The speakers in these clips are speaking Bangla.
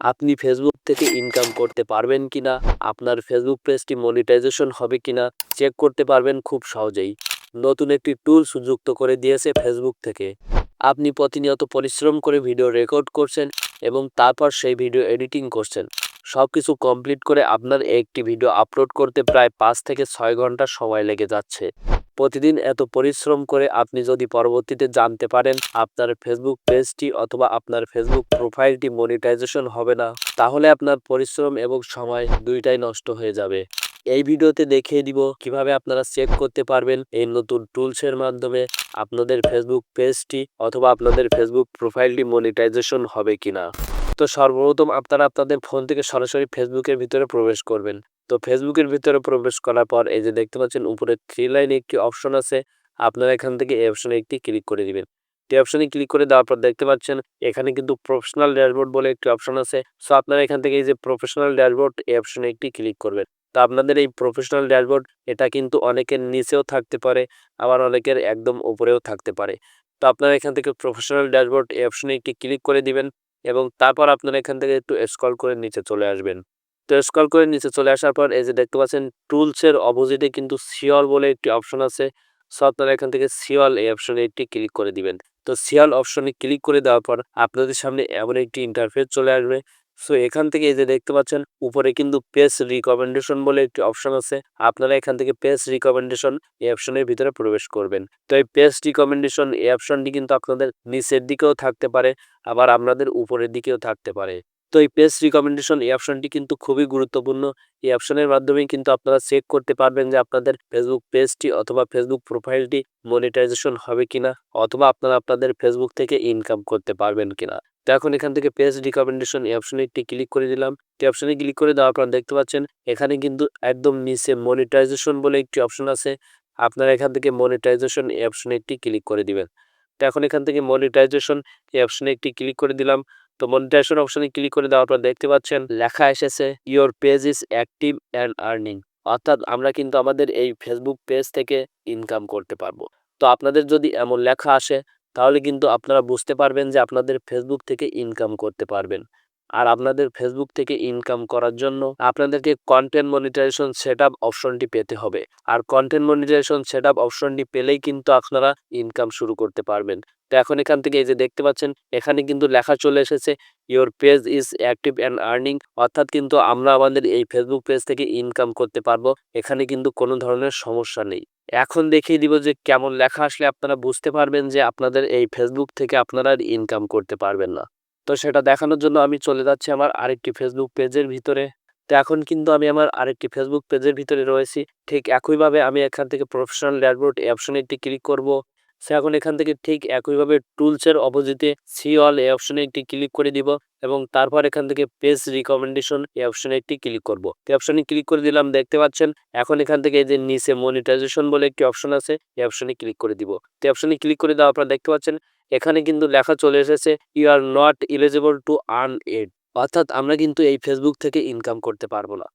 আপনি ফেসবুক থেকে ইনকাম করতে পারবেন কিনা, আপনার ফেসবুক পেজটি মনিটাইজেশন হবে কিনা চেক করতে পারবেন খুব সহজেই। নতুন একটি টুলস যুক্ত করে দিয়েছে ফেসবুক থেকে। আপনি প্রতিনিয়ত পরিশ্রম করে ভিডিও রেকর্ড করছেন এবং তারপর সেই ভিডিও এডিটিং করছেন। সব কিছু কমপ্লিট করে আপনার একটি ভিডিও আপলোড করতে প্রায় 5 থেকে 6 ঘন্টা সময় লেগে যাচ্ছে। প্রতিদিন এত পরিশ্রম করে আপনি যদি পরবর্তীতে জানতে পারেন আপনার ফেসবুক পেজটি অথবা আপনার ফেসবুক প্রোফাইলটি মনিটাইজেশন হবে না, তাহলে আপনার পরিশ্রম এবং সময় দুইটাই নষ্ট হয়ে যাবে। এই ভিডিওতে দেখিয়ে দিব কিভাবে আপনারা চেক করতে পারবেন এই নতুন টুলসের মাধ্যমে আপনাদের ফেসবুক পেজটি অথবা আপনাদের ফেসবুক প্রোফাইলটি মনিটাইজেশন হবে কিনা। তো সর্বপ্রথম আপনারা আপনাদের ফোন থেকে সরাসরি ফেসবুকের ভিতরে প্রবেশ করবেন। তো ফেসবুকের ভিতরে প্রবেশ করার পর এই যে দেখতে পাচ্ছেন উপরে 3 লাইনে একটি অপশন আছে। আপনারা এখান থেকে এই অপশনে একটি ক্লিক করে দিবেন। এই অপশনে ক্লিক করে দেওয়ার পর দেখতে পাচ্ছেন এখানে কিন্তু প্রফেশনাল ড্যাশবোর্ড বলে একটি অপশন আছে। সো আপনারা এখান থেকে এই যে প্রফেশনাল ড্যাশবোর্ড এই অপশনে একটি ক্লিক করবেন। তো আপনাদের এই প্রফেশনাল ড্যাশবোর্ড এটা কিন্তু অনেকের নিচেও থাকতে পারে, আবার অনেকের একদম উপরেও থাকতে পারে। তো আপনারা এখান থেকে প্রফেশনাল ড্যাশবোর্ড এই অপশনে একটি ক্লিক করে দিবেন এবং তারপর আপনারা এখান থেকে একটু স্ক্রল করে নিচে চলে আসবেন। তো স্ক্রল করে নিচে চলে আসার পর এই যে দেখতে পাচ্ছেন টুলসের অপোজিটে কিন্তু সিওল বলে একটি অপশন আছে। সো আপনারা এখান থেকে সিওল এই অপশনে একটি ক্লিক করে দিবেন। তো সিওল অপশনে ক্লিক করে দেওয়ার পর আপনাদের সামনে এমন একটি ইন্টারফেস চলে আসবে। সো এখান থেকে এই যে দেখতে পাচ্ছেন উপরে কিন্তু পেজ রিকমেন্ডেশন বলে একটি অপশন আছে। আপনারা এখান থেকে পেজ রিকমেন্ডেশন এই অপশনের ভিতরে প্রবেশ করবেন। তো এই পেজ রিকমেন্ডেশন এই অপশনটি কিন্তু আপনাদের নিচের দিকেও থাকতে পারে, আবার আপনাদের উপরের দিকেও থাকতে পারে। তো এই পেজ রিকমেন্ডেশন এই অপশনটি কিন্তু খুবই গুরুত্বপূর্ণ। এই অপশনের মাধ্যমেই কিন্তু আপনারা চেক করতে পারবেন যে আপনাদের ফেসবুক পেজটি অথবা ফেসবুক প্রোফাইলটি মনিটাইজেশন হবে কিনা, অথবা আপনারা আপনাদের ফেসবুক থেকে ইনকাম করতে পারবেন কিনা। তো এখন এখান থেকে পেজ রিকমেন্ডেশন এই অপশনে একটি ক্লিক করে দিলাম। এই অপশনে ক্লিক করে দেওয়ার পর দেখতে পাচ্ছেন এখানে কিন্তু একদম নিচে মনিটাইজেশন বলে একটি অপশন আছে। আপনারা এখান থেকে মনিটাইজেশন এই অপশনে একটি ক্লিক করে দিবেন। তো এখন এখান থেকে মনিটাইজেশন এই অপশনে একটি ক্লিক করে দিলাম। তো মনিটাইজেশন অপশনে ক্লিক করে দেওয়ার পর দেখতে পাচ্ছেন লেখা এসেছে your page is active and earning. অর্থাৎ আমরা কিন্তু আমাদের এই ফেসবুক পেজ থেকে ইনকাম করতে পারবো। তো আপনাদের যদি এমন লেখা আসে তাহলে কিন্তু আপনারা বুঝতে পারবেন যে আপনাদের ফেসবুক থেকে ইনকাম করতে পারবেন। আর আপনাদের ফেসবুক থেকে ইনকাম করার জন্য আপনাদেরকে কন্টেন্ট মনিটাইজেশন সেটআপ অপশনটি পেতে হবে। আর কন্টেন্ট মনিটাইজেশন সেটআপ অপশনটি পেলেই কিন্তু আপনারা ইনকাম শুরু করতে পারবেন। তো এখন এখান থেকে এই যে দেখতে পাচ্ছেন এখানে কিন্তু লেখা চলে এসেছে your page is active and earning. অর্থাৎ কিন্তু আমরা আমাদের এই ফেসবুক পেজ থেকে ইনকাম করতে পারবো। এখানে কিন্তু কোনো ধরনের সমস্যা নেই। এখন দেখিয়ে দিব যে কেমন লেখা আসলে আপনারা বুঝতে পারবেন যে আপনাদের এই ফেসবুক থেকে আপনারা আর ইনকাম করতে পারবেন না। তো সেটা দেখানোর জন্য আমি চলে যাচ্ছি আমার আরেকটি ফেসবুক পেজের ভিতরে। তো এখন কিন্তু আমি আমার আরেকটি ফেসবুক পেজের ভিতরে রয়েছি। ঠিক একইভাবে আমি এখান থেকে প্রফেশনাল ড্যাশবোর্ড এই অপশনে একটি ক্লিক করব। সো এখন এখান থেকে ঠিক একইভাবে টুলসের অপোজিটে সি অল এই অপশনে একটি ক্লিক করে দিব এবং তারপর এখান থেকে পেজ রিকমেন্ডেশন এই অপশনে একটি ক্লিক করব। এই অপশনে ক্লিক করে দিলাম, দেখতে পাচ্ছেন এখন এখান থেকে এই যে নিচে মনিটাইজেশন বলে একটি অপশন আছে, এই অপশনে ক্লিক করে দিব। তো এই অপশনে ক্লিক করে দেওয়ার পর দেখতে পাচ্ছেন এখানে কিন্তু লেখা চলে এসেছে you are not eligible to earn it. অর্থাৎ আমরা কিন্তু এই ফেসবুক থেকে ইনকাম করতে পারবো না।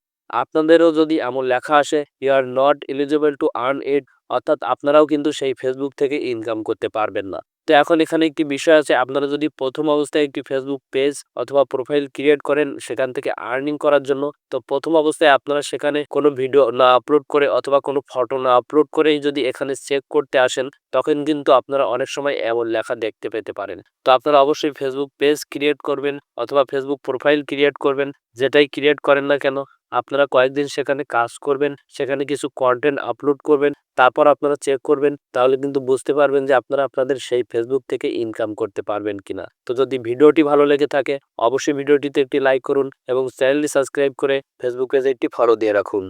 আপনাদেরও যদি এমন লেখা আসে you are not eligible to earn it, অর্থাৎ আপনারাও কিন্তু সেই ফেসবুক থেকে ইনকাম করতে পারবেন না। তো এখন এখানে একটি বিষয় আছে, আপনারা যদি প্রথম অবস্থায় একটি ফেসবুক পেজ অথবা প্রোফাইল ক্রিয়েট করেন সেখান থেকে আর্নিং করার জন্য, তো প্রথম অবস্থায় আপনারা সেখানে কোনো ভিডিও না আপলোড করে অথবা কোনো ফটো না আপলোড করেই যদি এখানে চেক করতে আসেন তখন কিন্তু আপনারা অনেক সময় এমন লেখা দেখতে পেতে পারেন। তো আপনারা অবশ্যই ফেসবুক পেজ ক্রিয়েট করবেন অথবা ফেসবুক প্রোফাইল ক্রিয়েট করবেন, যেটাই ক্রিয়েট করেন না কেন আপনারা কয়েকদিন সেখানে কাজ করবেন, সেখানে কিছু কন্টেন্ট আপলোড করবেন, তারপর আপনারা চেক করবেন, তাহলে কিন্তু বুঝতে পারবেন যে আপনারা আপনাদের সেই ফেসবুক থেকে ইনকাম করতে পারবেন কিনা। তো যদি ভিডিওটি ভালো লেগে থাকে অবশ্যই ভিডিওটিতে একটি লাইক করুন এবং চ্যানেলটি সাবস্ক্রাইব করে ফেসবুক পেজে একটি ফলো দিয়ে রাখুন।